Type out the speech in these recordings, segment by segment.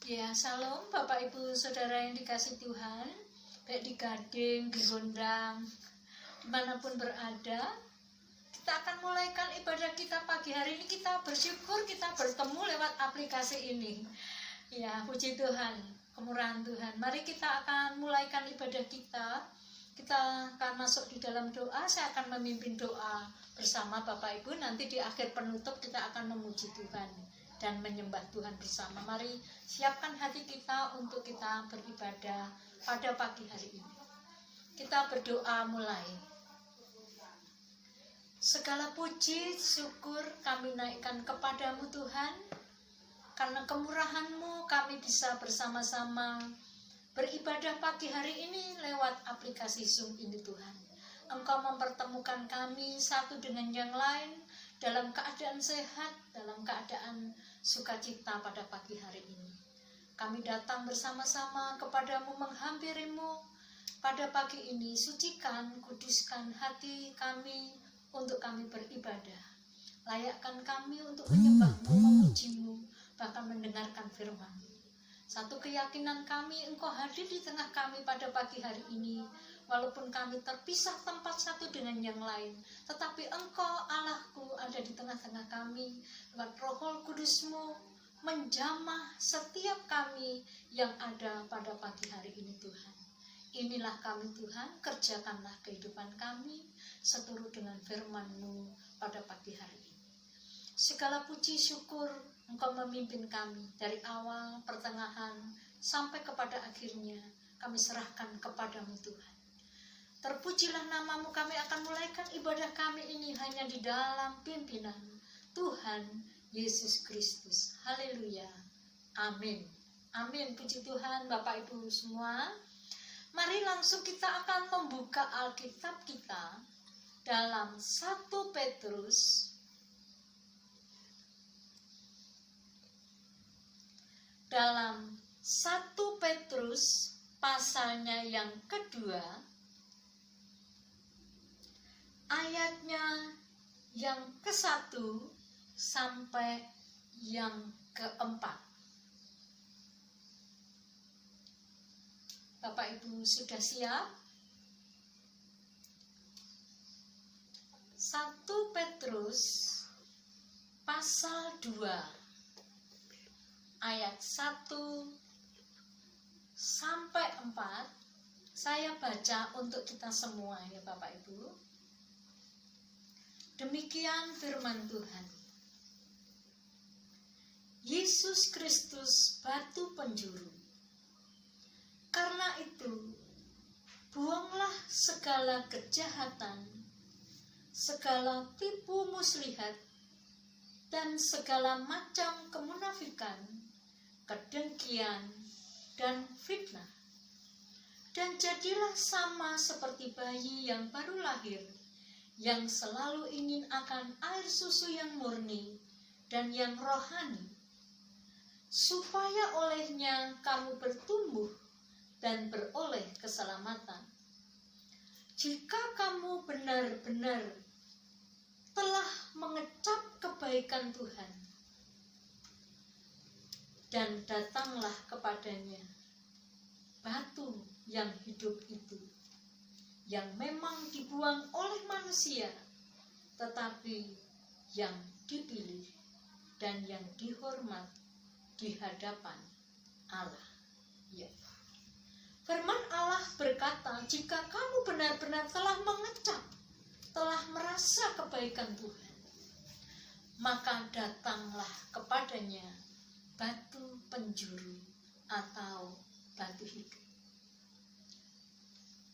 Ya, salam Bapak Ibu Saudara yang dikasih Tuhan, baik di Gading, di Gondang, dimanapun berada. Kita akan mulaikan ibadah kita pagi hari ini. Kita bersyukur kita bertemu lewat aplikasi ini. Ya, puji Tuhan, kemurahan Tuhan. Mari kita akan mulaikan ibadah kita. Kita akan masuk di dalam doa. Saya akan memimpin doa bersama Bapak Ibu. Nanti di akhir penutup kita akan memuji Tuhan dan menyembah Tuhan bersama. Mari siapkan hati kita untuk kita beribadah pada pagi hari ini. Kita berdoa mulai. Segala puji, syukur kami naikkan kepadamu Tuhan. Karena kemurahan-Mu kami bisa bersama-sama beribadah pagi hari ini lewat aplikasi Zoom ini Tuhan. Engkau mempertemukan kami satu dengan yang lain dalam keadaan sehat, dalam keadaan sukacita pada pagi hari ini. Kami datang bersama-sama kepadamu, menghampirimu pada pagi ini. Sucikan, kuduskan hati kami untuk kami beribadah. Layakkan kami untuk menyembahmu, memujimu, bahkan mendengarkan firman-Mu. Satu keyakinan kami, Engkau hadir di tengah kami pada pagi hari ini. Walaupun kami terpisah tempat satu dengan yang lain, tetapi Engkau Allahku ada di tengah-tengah kami. Lewat Roh Kudus-Mu menjamah setiap kami yang ada pada pagi hari ini Tuhan. Inilah kami Tuhan, kerjakanlah kehidupan kami seturut dengan firman-Mu pada pagi hari ini. Segala puji syukur Engkau memimpin kami dari awal, pertengahan, sampai kepada akhirnya. Kami serahkan kepadamu Tuhan. Terpujilah namamu, kami akan mulaikan ibadah kami ini hanya di dalam pimpinan Tuhan Yesus Kristus. Haleluya. Amin. Amin. Puji Tuhan Bapak Ibu semua. Mari langsung kita akan membuka Alkitab kita dalam 1 Petrus pasalnya yang kedua, ayatnya yang ke-1 sampai yang ke-4. Bapak Ibu sudah siap? 1 Petrus pasal 2 ayat 1 sampai 4. Saya baca untuk kita semua ya Bapak Ibu. Demikian firman Tuhan. Yesus Kristus batu penjuru. Karena itu, buanglah segala kejahatan, segala tipu muslihat, dan segala macam kemunafikan, kedengkian, dan fitnah. Dan jadilah sama seperti bayi yang baru lahir, yang selalu ingin akan air susu yang murni dan yang rohani, supaya olehnya kamu bertumbuh dan beroleh keselamatan. Jika kamu benar-benar telah mengecap kebaikan Tuhan, dan datanglah kepadanya batu yang hidup itu, yang memang dibuang oleh manusia, tetapi yang dipilih dan yang dihormat di hadapan Allah. Ya. Firman Allah berkata, jika kamu benar-benar telah mengecap, telah merasa kebaikan Tuhan, maka datanglah kepadanya batu penjuru atau batu hidup.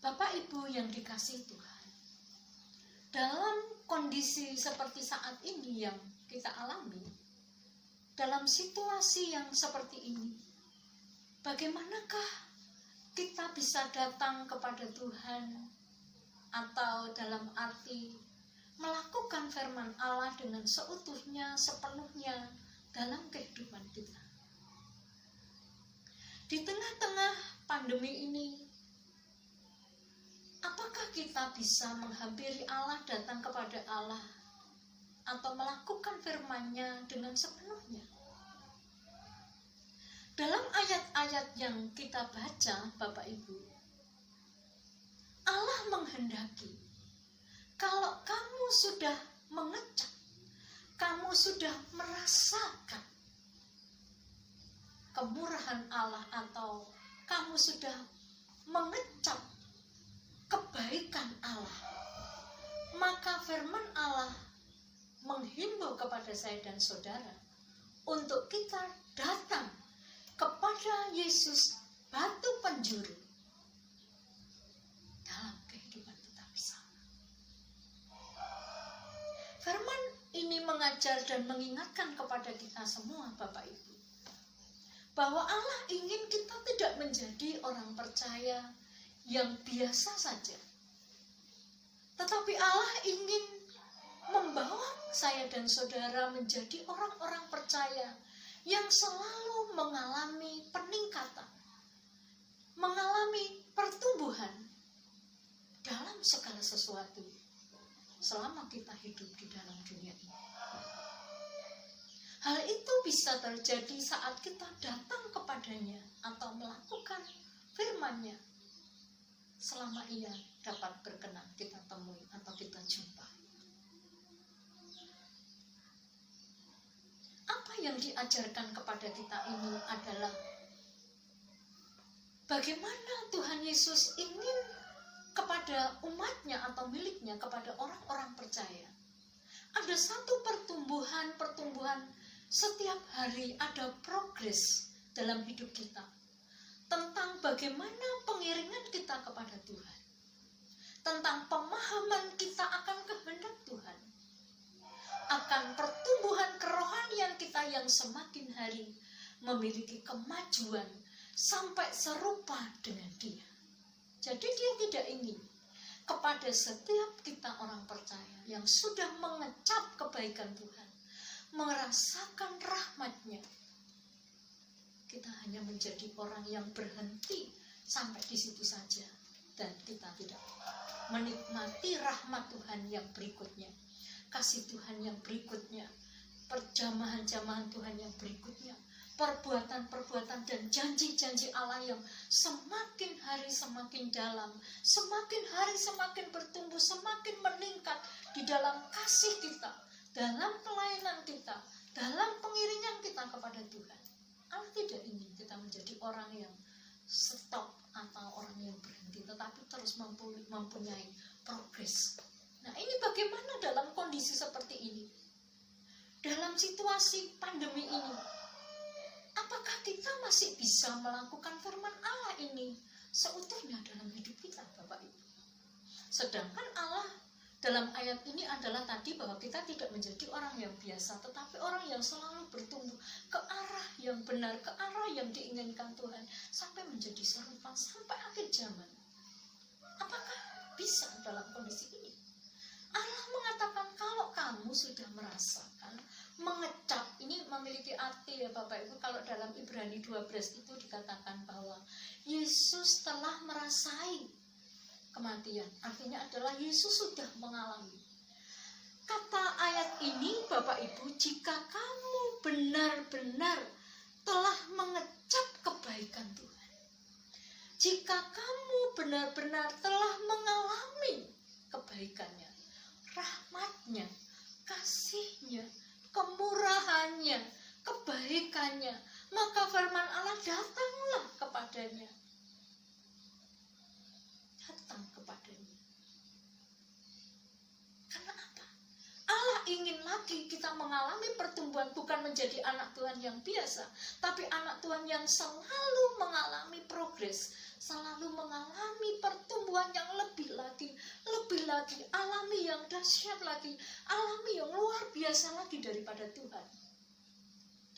Bapak Ibu yang dikasihi Tuhan, dalam kondisi seperti saat ini yang kita alami, dalam situasi yang seperti ini, bagaimanakah kita bisa datang kepada Tuhan, atau dalam arti melakukan firman Allah dengan seutuhnya, sepenuhnya dalam kehidupan kita. Di tengah-tengah pandemi ini, apakah kita bisa menghampiri Allah, datang kepada Allah, atau melakukan firman-Nya dengan sepenuhnya? Dalam ayat ayat yang kita baca, Bapak Ibu, Allah menghendaki kalau kamu sudah mengecap, kamu sudah merasakan kemurahan Allah, atau kamu sudah mengecap kebaikan Allah, maka firman Allah menghimbau kepada saya dan saudara untuk kita datang kepada Yesus, batu penjuru dalam kehidupan kita bersama. Firman ini mengajar dan mengingatkan kepada kita semua, Bapak Ibu, bahwa Allah ingin kita tidak menjadi orang percaya yang biasa saja, tetapi Allah ingin membawa saya dan saudara menjadi orang-orang percaya yang selalu mengalami peningkatan, mengalami pertumbuhan dalam segala sesuatu selama kita hidup di dalam dunia ini. Hal itu bisa terjadi saat kita datang kepadanya atau melakukan firman-Nya selama ia dapat berkenan kita temui atau kita jumpa. Apa yang diajarkan kepada kita ini adalah bagaimana Tuhan Yesus ingin kepada umatnya atau miliknya, kepada orang-orang percaya. Ada satu pertumbuhan setiap hari, ada progres dalam hidup kita tentang bagaimana pengiringan kita kepada Tuhan, tentang pemahaman kita akan kehendak Tuhan, akan pertumbuhan kerohanian kita yang semakin hari memiliki kemajuan sampai serupa dengan Dia. Jadi Dia tidak ingin kepada setiap kita orang percaya yang sudah mengecap kebaikan Tuhan, merasakan rahmat-Nya, kita hanya menjadi orang yang berhenti sampai di situ saja, dan kita tidak menikmati rahmat Tuhan yang berikutnya, kasih Tuhan yang berikutnya, perjamahan-jamahan Tuhan yang berikutnya, perbuatan-perbuatan dan janji-janji Allah yang semakin hari semakin dalam, semakin hari semakin bertumbuh, semakin meningkat di dalam kasih kita, dalam pelayanan kita, dalam pengiringan kita kepada Tuhan. Allah tidak ingin kita menjadi orang yang stop atau orang yang berhenti, tetapi terus mempunyai progres. Nah, ini bagaimana dalam kondisi seperti ini? Dalam situasi pandemi ini, apakah kita masih bisa melakukan firman Allah ini seutuhnya dalam hidup kita, Bapak Ibu? Sedangkan Allah dalam ayat ini adalah tadi bahwa kita tidak menjadi orang yang biasa, tetapi orang yang selalu bertumbuh ke arah yang benar, ke arah yang diinginkan Tuhan, sampai menjadi serupa sampai akhir zaman. Apakah bisa dalam kondisi ini? Allah mengatakan kalau kamu sudah merasakan, mengecap, ini memiliki arti ya Bapak Ibu. Kalau dalam Ibrani 12 itu dikatakan bahwa Yesus telah merasai kematian, artinya adalah Yesus sudah mengalami. Kata ayat ini Bapak Ibu, jika kamu benar-benar telah mengecap kebaikan Tuhan, jika kamu benar-benar telah mengalami kebaikannya, rahmatnya, kasihnya, kemurahannya, kebaikannya, maka firman Allah, datanglah kepadanya. Datang kepadanya. Karena apa? Allah ingin lagi kita mengalami pertumbuhan, bukan menjadi anak Tuhan yang biasa, tapi anak Tuhan yang selalu mengalami progres, selalu mengalami pertumbuhan yang lebih lagi, alami yang dahsyat lagi, alami yang luar biasa lagi daripada Tuhan.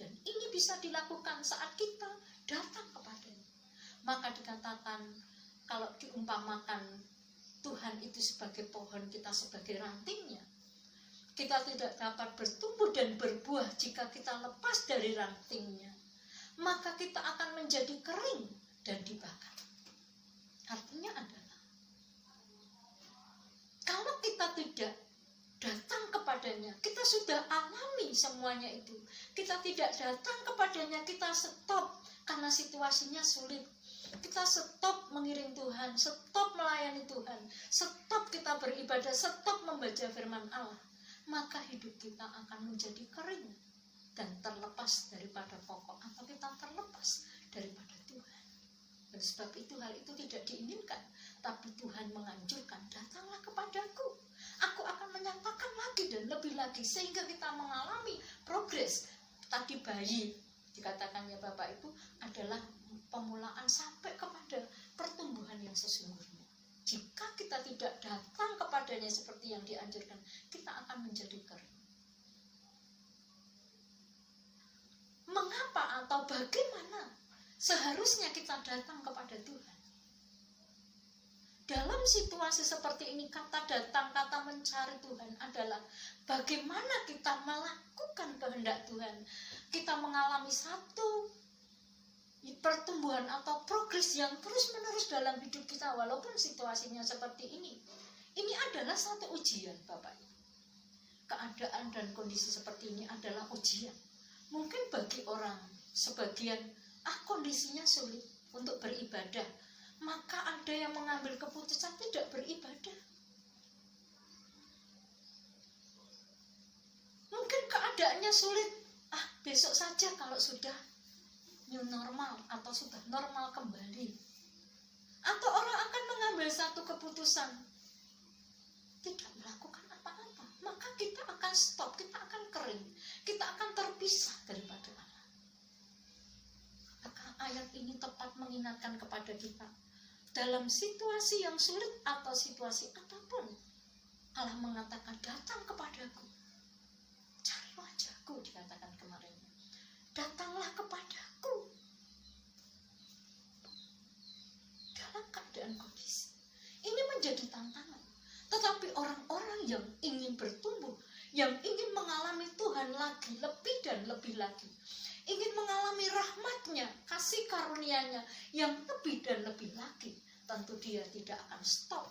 Dan ini bisa dilakukan saat kita datang kepadanya. Maka dikatakan, kalau diumpamakan Tuhan itu sebagai pohon, kita sebagai rantingnya, kita tidak dapat bertumbuh dan berbuah jika kita lepas dari rantingnya, maka kita akan menjadi kering dan dibakar. Artinya adalah, kalau kita tidak datang kepadanya, kita sudah alami semuanya itu, kita tidak datang kepadanya, kita stop, karena situasinya sulit, kita stop mengiring Tuhan, stop melayani Tuhan, stop kita beribadah, stop membaca firman Allah, maka hidup kita akan menjadi kering dan terlepas daripada pokok, atau kita terlepas daripada Tuhan. Oleh sebab itu hal itu tidak diinginkan, tapi Tuhan menganjurkan, datanglah kepadaku, aku akan menyatakan lagi dan lebih lagi, sehingga kita mengalami progres. Tadi bayi dikatakannya Bapak itu adalah pemulaan sampai kepada pertumbuhan yang sesungguhnya. Jika kita tidak datang kepadanya seperti yang dianjurkan, kita akan menjadi kering. Mengapa atau bagaimana seharusnya kita datang kepada Tuhan? Dalam situasi seperti ini, kata datang, kata mencari Tuhan adalah bagaimana kita melakukan kehendak Tuhan. Kita mengalami satu pertumbuhan atau progres yang terus-menerus dalam hidup kita walaupun situasinya seperti ini. Ini adalah satu ujian, Bapak. Keadaan dan kondisi seperti ini adalah ujian. Mungkin bagi orang sebagian, kondisinya sulit untuk beribadah, maka ada yang mengambil keputusan tidak beribadah. Mungkin keadaannya sulit, besok saja kalau sudah new normal atau sudah normal kembali. Atau orang akan mengambil satu keputusan tidak melakukan apa-apa, maka kita akan stop, kita akan kering, kita akan terpisah daripada Allah. Maka ayat ini tepat mengingatkan kepada kita, dalam situasi yang sulit atau situasi apapun, Allah mengatakan, datang kepadaku, cari wajahku, dikatakan kemarin, datanglah kepadaku. Dalam keadaan kondisi ini menjadi tantangan, tetapi orang-orang yang ingin bertumbuh, yang ingin mengalami Tuhan lagi, lebih dan lebih lagi, ingin mengalami rahmat-Nya, kasih karunia-Nya yang lebih dan lebih lagi, tentu dia tidak akan stop,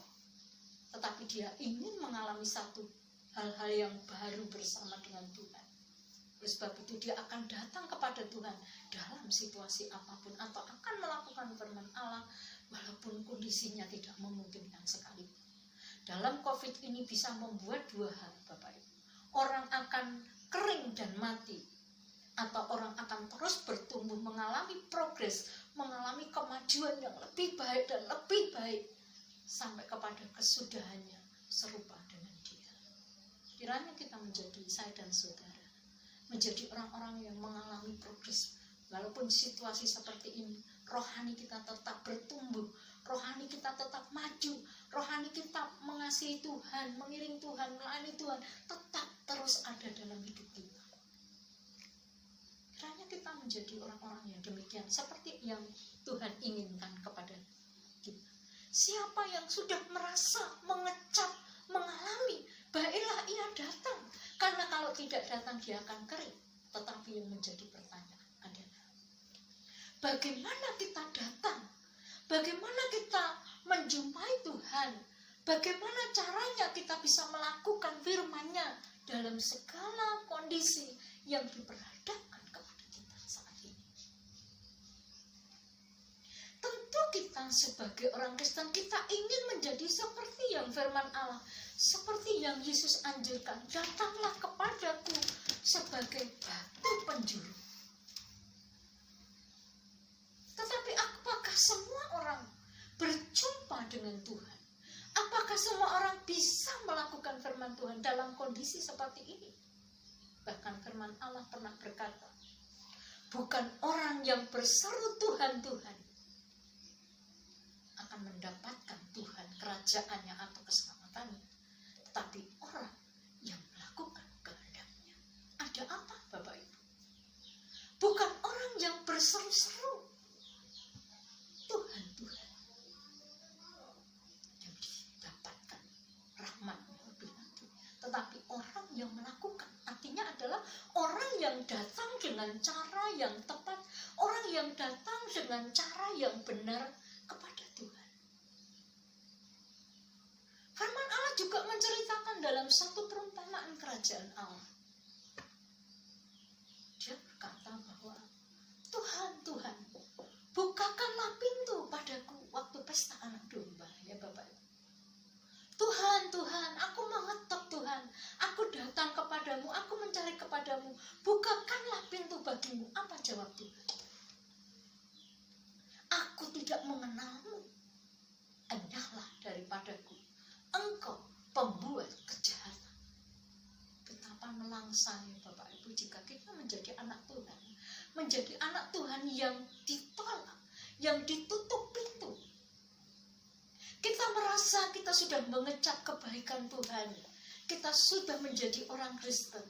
tetapi dia ingin mengalami satu hal-hal yang baru bersama dengan Tuhan. Oleh sebab itu dia akan datang kepada Tuhan dalam situasi apapun, atau akan melakukan firman Allah walaupun kondisinya tidak memungkinkan sekalipun. Dalam COVID ini bisa membuat dua hal, Bapak Ibu. Orang akan kering dan mati, atau orang akan terus bertumbuh, mengalami progres, mengalami kemajuan yang lebih baik dan lebih baik, sampai kepada kesudahannya serupa dengan Dia. Kiranya kita menjadi, saya dan saudara, menjadi orang-orang yang mengalami progres. Walaupun situasi seperti ini, rohani kita tetap bertumbuh, rohani kita tetap maju, rohani kita mengasihi Tuhan, mengiring Tuhan, melayani Tuhan, tetap terus ada dalam hidup kita. Kiranya kita menjadi orang-orang yang demikian, seperti yang Tuhan inginkan kepada kita. Siapa yang sudah merasa, mengecap, mengalami, baiklah ia datang. Karena kalau tidak datang dia akan kering. Tetapi yang menjadi pertanyaan adalah, bagaimana kita datang? Bagaimana kita menjumpai Tuhan? Bagaimana caranya kita bisa melakukan firman-Nya dalam segala kondisi yang diperhadapkan kepada kita saat ini? Tentu kita sebagai orang Kristen, kita ingin menjadi seperti yang firman Allah, seperti yang Yesus anjurkan, datanglah kepadaku sebagai batu penjuru. Tetapi apakah semua orang berjumpa dengan Tuhan? Apakah semua orang bisa melakukan firman Tuhan dalam kondisi seperti ini? Bahkan firman Allah pernah berkata, bukan orang yang berseru Tuhan, Tuhan akan mendapatkan Tuhan, kerajaannya atau keselamatannya, tetapi orang yang melakukan kehendak-Nya. Ada apa, Bapak Ibu? Bukan orang yang berseru-seru Tuhan, Tuhan yang didapatkan rahmat-Nya lebih lagi, tetapi orang yang melakukan. Artinya adalah orang yang datang dengan cara yang tepat, orang yang datang dengan cara yang benar kepada Tuhan. Firman Allah juga menceritakan dalam satu perumpamaan kerajaan Allah. Dia berkata bahwa Tuhan, Tuhan, tidak mengenalmu. Enyahlah daripadaku, engkau pembuat kejahatan. Betapa melangsanya Bapak Ibu jika kita menjadi anak Tuhan. Menjadi anak Tuhan yang ditolak, yang ditutup pintu. Kita merasa kita sudah mengecap kebaikan Tuhan. Kita sudah menjadi orang Kristen.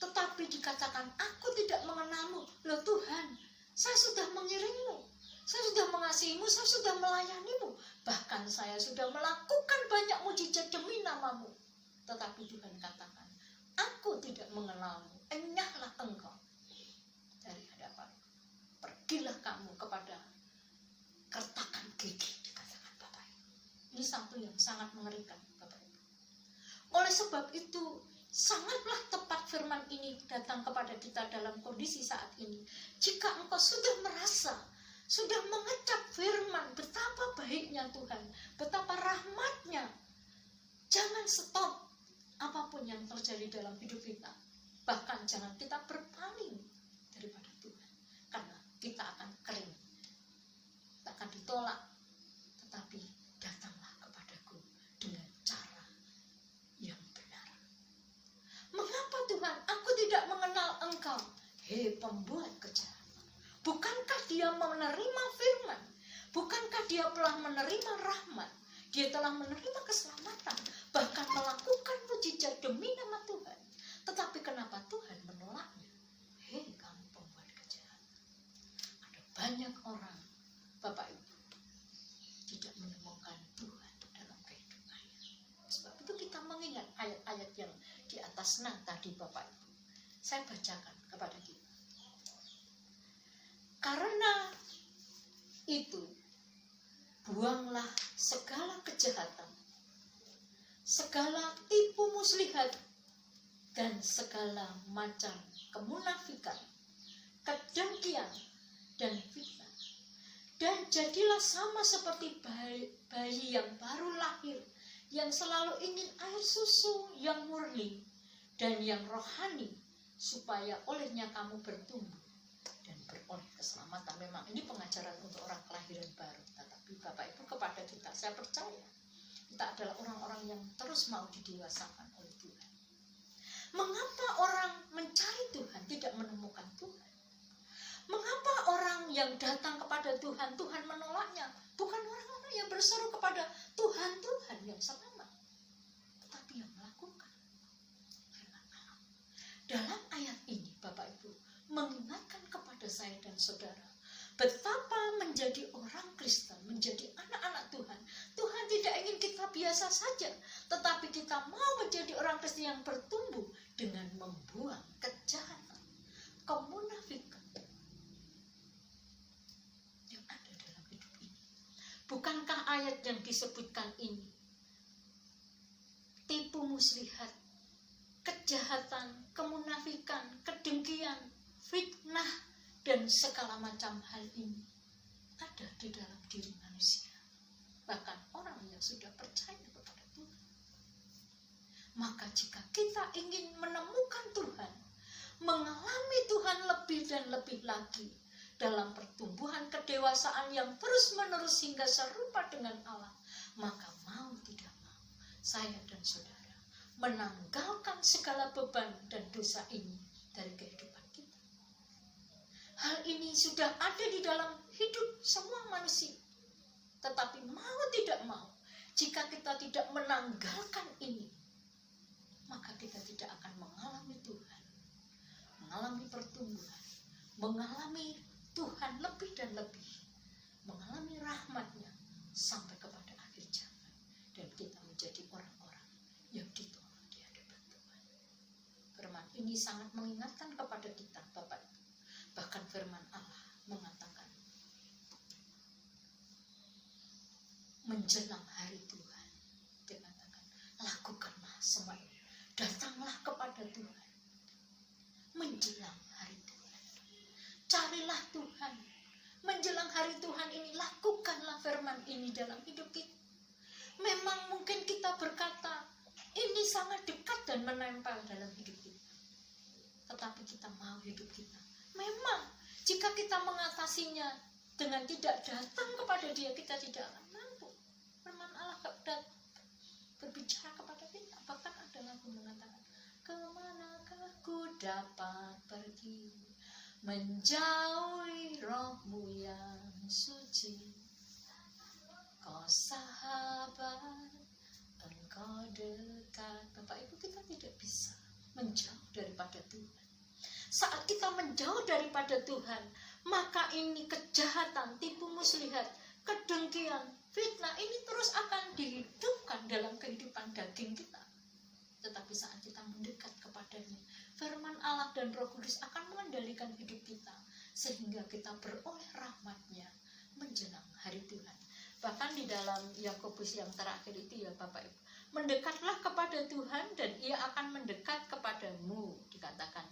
Tetapi dikatakan, aku tidak mengenalmu. Loh Tuhan, saya sudah mengirimmu. Saya sudah mengasihimu, saya sudah melayanimu. Bahkan saya sudah melakukan banyak mujizat demi namamu. Tetapi Tuhan katakan, aku tidak mengenalmu. Enyahlah engkau dari hadapan. Pergilah kamu kepada kertakan gigi, dikatakan Bapak Ibu. Ini satu yang sangat mengerikan Bapak Ibu. Oleh sebab itu, sangatlah tepat firman ini datang kepada kita dalam kondisi saat ini. Jika engkau sudah merasa, sudah mengecap firman betapa baiknya Tuhan, betapa rahmatnya, jangan stop apapun yang terjadi dalam hidup kita. Bahkan jangan kita berpaling daripada Tuhan, karena kita akan kering, kita akan ditolak. Tetapi datanglah kepadaku dengan cara yang benar. Mengapa Tuhan, aku tidak mengenal engkau? Hei pembuat kejahatan. Bukankah dia menerima firman? Bukankah dia telah menerima rahmat? Dia telah menerima keselamatan, bahkan melakukan mujizat demi nama Tuhan. Tetapi kenapa Tuhan menolaknya? Hei kamu pembuat kejahatan. Ada banyak orang, Bapak Ibu, tidak menemukan Tuhan dalam kehidupannya. Sebab itu kita mengingat ayat-ayat yang di atas tadi Bapak Ibu. Saya bacakan kepada kita. Karena itu, buanglah segala kejahatan, segala tipu muslihat, dan segala macam kemunafikan, kedengkian, dan fitnah. Dan jadilah sama seperti bayi yang baru lahir, yang selalu ingin air susu yang murni dan yang rohani, supaya olehnya kamu bertumbuh dan beroleh keselamatan. Memang ini pengajaran untuk orang kelahiran baru. Tetapi Bapak Ibu, kepada kita, saya percaya kita adalah orang-orang yang terus mau didewasakan oleh Tuhan. Mengapa orang mencari Tuhan tidak menemukan Tuhan? Mengapa orang yang datang kepada Tuhan, Tuhan menolaknya? Bukan orang-orang yang berseru kepada Tuhan, Tuhan yang selamat, tetapi yang melakukan firman Allah. Dalam ayat ini Bapak Ibu mengingatkan kepada saya dan saudara, betapa menjadi orang Kristen, menjadi anak-anak Tuhan. Tuhan tidak ingin kita biasa saja, tetapi kita mau menjadi orang Kristen yang bertumbuh dengan membuang kejahatan, kemunafikan yang ada dalam hidup ini. Bukankah ayat yang disebutkan ini, tipu muslihat, kejahatan, kemunafikan, kedengkian, fitnah, dan segala macam hal ini ada di dalam diri manusia, bahkan orang yang sudah percaya kepada Tuhan. Maka jika kita ingin menemukan Tuhan, mengalami Tuhan lebih dan lebih lagi dalam pertumbuhan kedewasaan yang terus menerus hingga serupa dengan Allah, maka mau tidak mau saya dan saudara menanggalkan segala beban dan dosa ini dari kehidupan kita. Hal ini sudah ada di dalam hidup semua manusia. Tetapi mau tidak mau, jika kita tidak menanggalkan ini, maka kita tidak akan mengalami Tuhan, mengalami pertumbuhan, mengalami Tuhan lebih dan lebih, mengalami rahmat-Nya sampai kepada akhir zaman, dan kita menjadi orang-orang yang ditolak di hadapan Tuhan. Firman ini sangat mengingatkan kepada kita, Bapak Ibu. Bahkan firman Allah mengatakan, menjelang hari Tuhan, dia katakan, lakukanlah semua ini, datanglah kepada Tuhan. Menjelang hari Tuhan, carilah Tuhan. Menjelang hari Tuhan ini, lakukanlah firman ini dalam hidup kita. Memang mungkin kita berkata, ini sangat dekat dan menempel dalam hidup kita. Tetapi kita mau hidup kita, memang jika kita mengatasinya dengan tidak datang kepada Dia, kita tidak akan mampu. Firman Allah berbicara kepada kita. Bahkan ada lagu mengatakan, kemanakah ku dapat pergi, menjauhi Roh-Mu yang suci. Kau sahabat, Engkau dekat. Bapak Ibu, kita tidak bisa menjauh daripada Tuhan. Saat kita menjauh daripada Tuhan, maka ini kejahatan, tipu muslihat, kedengkian, fitnah ini terus akan dihidupkan dalam kehidupan daging kita. Tetapi saat kita mendekat kepadanya, firman Allah dan Roh Kudus akan mengendalikan hidup kita, sehingga kita beroleh rahmat-Nya menjelang hari Tuhan. Bahkan di dalam Yakobus yang terakhir itu ya Bapak Ibu, mendekatlah kepada Tuhan dan Ia akan mendekat kepadamu, dikatakan.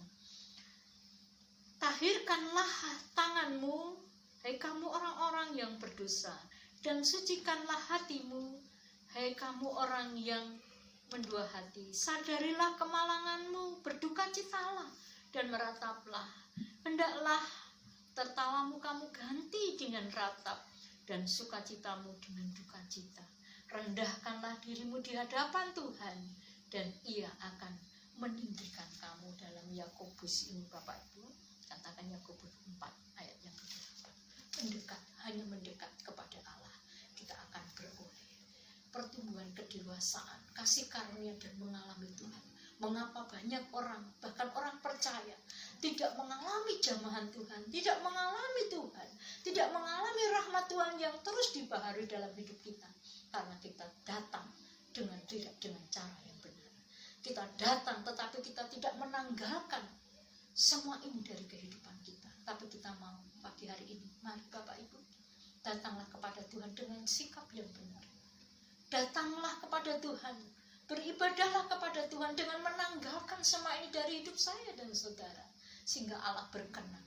Tahirkanlah tanganmu, hai kamu orang-orang yang berdosa, dan sucikanlah hatimu, hai kamu orang yang mendua hati. Sadarilah kemalanganmu, berdukacitalah dan merataplah. Hendaklah tertawamu kamu ganti dengan ratap, dan sukacitamu dengan dukacita. Rendahkanlah dirimu di hadapan Tuhan, dan Ia akan meninggikan kamu. Dalam Yakobus ini Bapak Ibu, katakan Yakobus 4 ayat yang ke-8. Mendekat, hanya mendekat kepada Allah, kita akan beroleh pertumbuhan kedewasaan, kasih karunia dan mengalami Tuhan. Mengapa banyak orang, bahkan orang percaya, tidak mengalami jamahan Tuhan, tidak mengalami Tuhan, tidak mengalami rahmat Tuhan yang terus dibaharui dalam hidup kita? Karena kita datang tidak dengan cara yang benar. Kita datang tetapi kita tidak menanggalkan semua ini dari kehidupan kita. Tapi kita mau pagi hari ini, mari Bapak Ibu, datanglah kepada Tuhan dengan sikap yang benar. Datanglah kepada Tuhan, beribadahlah kepada Tuhan dengan menanggalkan semua ini dari hidup saya dan saudara, sehingga Allah berkenan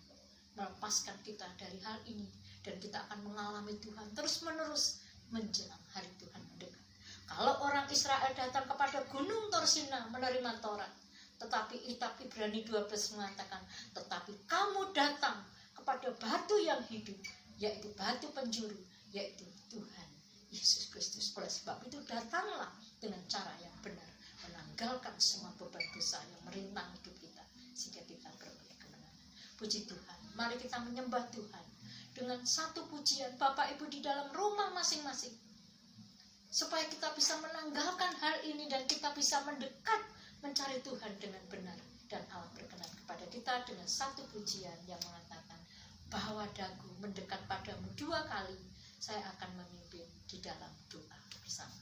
melepaskan kita dari hal ini, dan kita akan mengalami Tuhan terus menerus menjelang hari Tuhan mendekat. Kalau orang Israel datang kepada gunung Torsina menerima Taurat, tetapi kitab Ibrani 12 mengatakan, tetapi kamu datang kepada batu yang hidup, yaitu batu penjuru, yaitu Tuhan Yesus Kristus. Oleh sebab itu datanglah dengan cara yang benar, menanggalkan semua beban dosa yang merintang hidup kita, sehingga kita beroleh kemenangan. Puji Tuhan. Mari kita menyembah Tuhan dengan satu pujian Bapak Ibu di dalam rumah masing-masing, supaya kita bisa menanggalkan hal ini dan kita bisa mendekat mencari Tuhan dengan benar, dan Allah berkenan kepada kita dengan satu pujian yang mengatakan, bahwa dagu mendekat padamu 2 kali, saya akan memimpin di dalam doa bersama.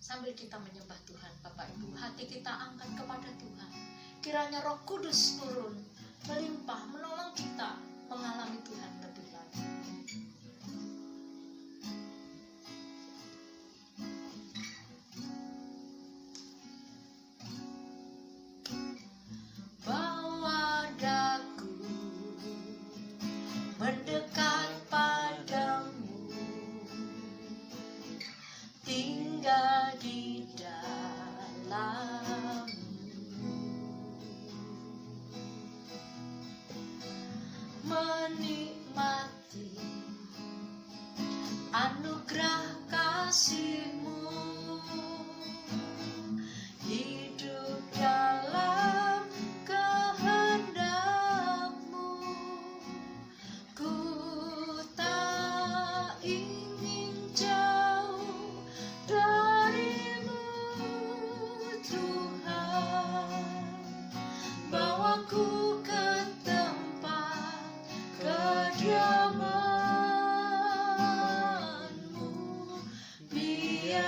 Sambil kita menyembah Tuhan Bapak Ibu, hati kita angkat kepada Tuhan. Kiranya Roh Kudus turun, melimpah, menolong kita mengalami Tuhan lebih lagi. Bawa daku mendekat padamu, tinggal di dalam, menikmati anugerah kasih-Mu, hidup dalam kehendak-Mu. Ku tak ingin jauh dari-Mu, Tuhan. Bawaku ke tempat kediaman-Mu, biar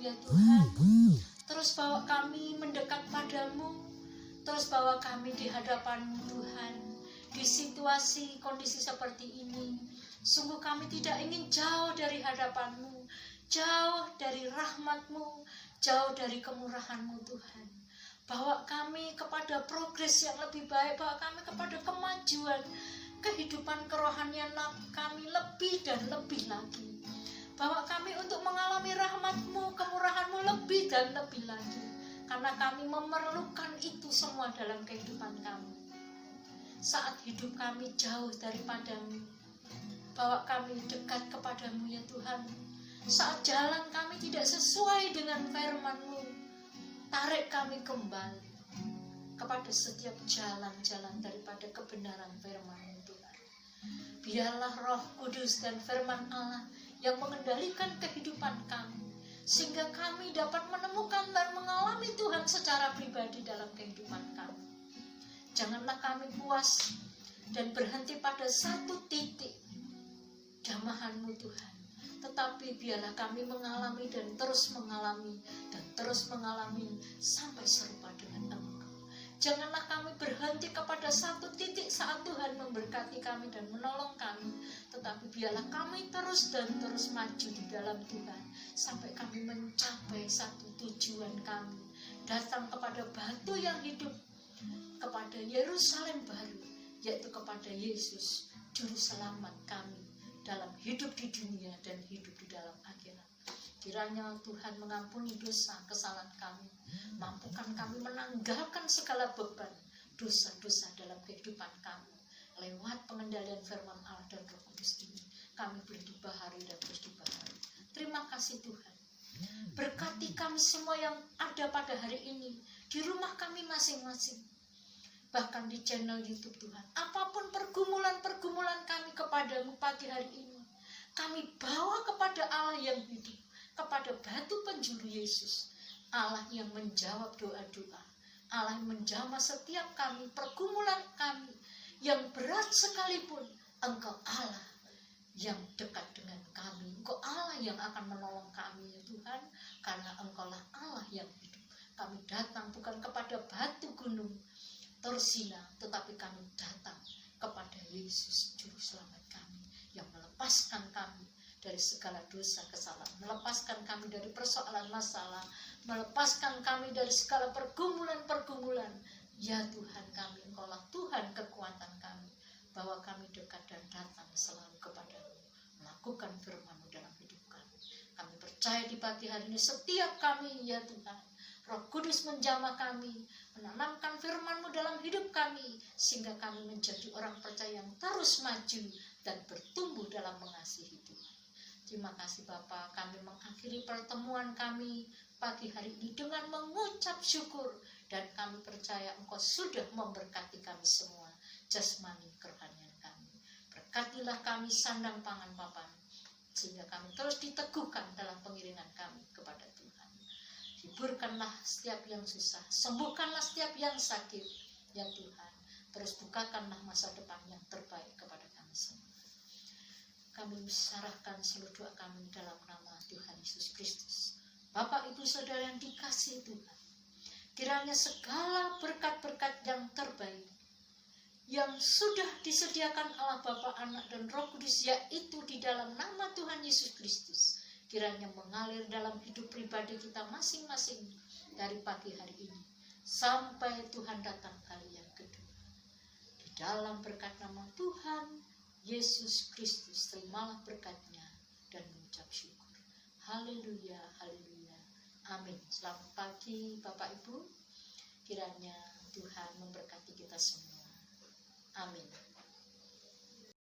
ya Tuhan. Terus bawa kami mendekat padamu, terus bawa kami di hadapan-Mu Tuhan. Di situasi kondisi seperti ini, sungguh kami tidak ingin jauh dari hadapan-Mu, jauh dari rahmat-Mu, jauh dari kemurahan-Mu Tuhan. Bawa kami kepada progres yang lebih baik, bawa kami kepada kemajuan, kehidupan kerohanian kami lebih dan lebih lagi. Bawa kami untuk mengalami rahmat-Mu, kemurahan-Mu lebih dan lebih lagi. Karena kami memerlukan itu semua dalam kehidupan kami. Saat hidup kami jauh daripada-Mu, bawa kami dekat kepada-Mu ya Tuhan. Saat jalan kami tidak sesuai dengan firman-Mu, tarik kami kembali kepada setiap jalan-jalan daripada kebenaran firman-Mu Tuhan. Biarlah Roh Kudus dan firman Allah yang mengendalikan kehidupan kami, sehingga kami dapat menemukan dan mengalami Tuhan secara pribadi dalam kehidupan kami. Janganlah kami puas dan berhenti pada satu titik jamahan-Mu Tuhan, tetapi biarlah kami mengalami dan terus mengalami sampai serupa dengan Engkau. Janganlah kami berhenti kepada satu titik saat Tuhan memberkati kami dan menolong kami, tetapi biarlah kami terus dan terus maju di dalam Tuhan sampai kami mencapai satu tujuan kami, datang kepada batu yang hidup, kepada Yerusalem baru, yaitu kepada Yesus, Juru Selamat kami dalam hidup di dunia dan hidup di dalam akhirat. Kiranya Tuhan mengampuni dosa kesalahan kami, mampukan kami menanggalkan segala beban dosa-dosa dalam kehidupan kami. Lewat pengendalian firman Allah dan Roh Kudus ini, kami boleh dibahari dan terus dibahari. Terima kasih Tuhan. Berkati kami semua yang ada pada hari ini, di rumah kami masing-masing, bahkan di channel YouTube Tuhan. Apapun pergumulan-pergumulan kami kepadamu pagi hari ini, kami bawa kepada Allah yang hidup, kepada batu penjuru Yesus, Allah yang menjawab doa-doa, Allah yang menjamah setiap kami, pergumulan kami yang berat sekalipun. Engkau Allah yang dekat dengan kami, Engkau Allah yang akan menolong kami ya Tuhan, karena Engkaulah Allah yang hidup. Kami datang bukan kepada batu gunung Torsina, tetapi kami datang kepada Yesus Juru Selamat kami yang melepaskan kami dari segala dosa kesalahan, melepaskan kami dari persoalan masalah, melepaskan kami dari segala pergumulan-pergumulan. Ya Tuhan kami, Engkaulah Tuhan kekuatan kami, bahwa kami dekat dan datang selalu kepada-Mu, melakukan firman-Mu dalam hidup kami. Kami percaya di pagi hari ini setiap kami ya Tuhan, Roh Kudus menjamah kami, menanamkan firman-Mu dalam hidup kami, sehingga kami menjadi orang percaya yang terus maju dan bertumbuh dalam mengasihi Tuhan. Terima kasih Bapa, kami mengakhiri pertemuan kami pagi hari ini dengan mengucap syukur, dan kami percaya Engkau sudah memberkati kami semua, jasmani kerohanian kami. Berkatilah kami sandang pangan papan, sehingga kami terus diteguhkan dalam pengiringan kami kepada Tuhan. Hiburkanlah setiap yang susah, sembuhkanlah setiap yang sakit ya Tuhan. Terus bukakanlah masa depan yang terbaik kepada kami semua. Kami serahkan seluruh doa kami dalam nama Tuhan Yesus Kristus. Bapak Ibu Saudara yang dikasihi Tuhan, kiranya segala berkat-berkat yang terbaik yang sudah disediakan Allah Bapa, Anak dan Roh Kudus, yaitu di dalam nama Tuhan Yesus Kristus, kiranya mengalir dalam hidup pribadi kita masing-masing dari pagi hari ini sampai Tuhan datang kali yang kedua. Di dalam berkat nama Tuhan Yesus Kristus, terimalah berkatnya dan mengucap syukur. Haleluya, haleluya, amin. Selamat pagi Bapak Ibu, kiranya Tuhan memberkati kita semua. Amin.